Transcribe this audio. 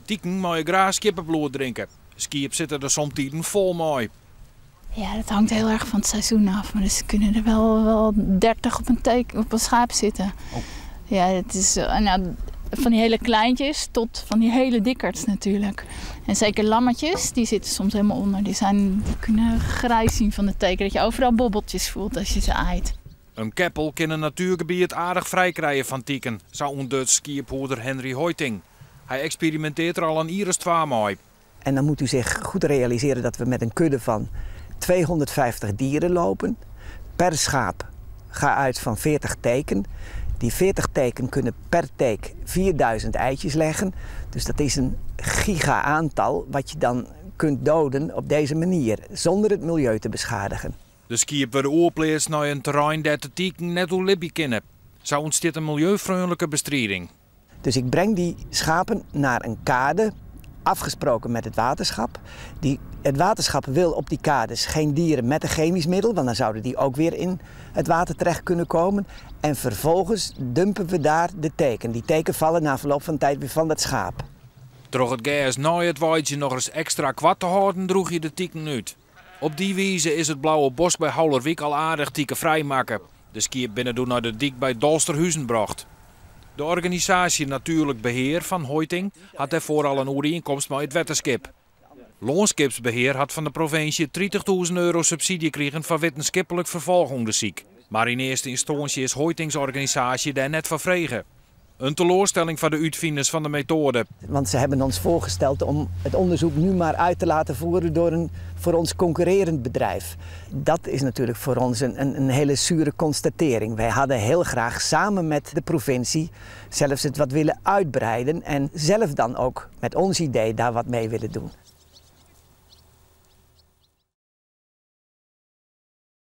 Tieken mag je graag kippenbloed drinken. Skiep zitten er soms vol mooi. Ja, dat hangt heel erg van het seizoen af. Maar dus kunnen er wel 30 op een schaap zitten. Oh. Ja, het is van die hele kleintjes tot van die hele dikkerts natuurlijk. En zeker lammetjes, die zitten soms helemaal onder. Die kunnen grijs zien van de teken, dat je overal bobbeltjes voelt als je ze aait. Een keppel kan een natuurgebied aardig vrij krijgen van tieken, zou een Duits skierpoeder Henry Hoiting. Hij experimenteert er al een iris 2 mee. En dan moet u zich goed realiseren dat we met een kudde van 250 dieren lopen. Per schaap ga uit van 40 teken. Die 40 teken kunnen per teek 4000 eitjes leggen. Dus dat is een giga-aantal wat je dan kunt doden op deze manier, zonder het milieu te beschadigen. De skiep wordt oorplaatst naar een terrein dat de tieken net hoe lippie kennen. Zo ontstaat een milieuvriendelijke bestrijding. Dus ik breng die schapen naar een kade, afgesproken met het waterschap. Het waterschap wil op die kades geen dieren met een chemisch middel, want dan zouden die ook weer in het water terecht kunnen komen. En vervolgens dumpen we daar de teken. Die teken vallen na verloop van tijd weer van dat schaap. Door het gas na het waaitje nog eens extra kwad te houden, droeg je de tieken uit. Op die wijze is het Blauwe Bos bij Houwerwiek al aardig tieken vrijmaken. De skiep binnen naar de dik bij Dolsterhuizen bracht. De organisatie Natuurlijk Beheer van Hoiting had daarvoor al een overeenkomst met het wetenschap. Loonskipsbeheer had van de provincie 30.000 euro subsidie gekregen voor wetenschappelijk vervolgonderzoek. Maar in eerste instantie is Hoitings organisatie daar net van vregen. Een teleurstelling van de uitvinders van de methode. Want ze hebben ons voorgesteld om het onderzoek nu maar uit te laten voeren door een voor ons concurrerend bedrijf. Dat is natuurlijk voor ons een hele zure constatering. Wij hadden heel graag samen met de provincie zelfs het wat willen uitbreiden en zelf dan ook met ons idee daar wat mee willen doen.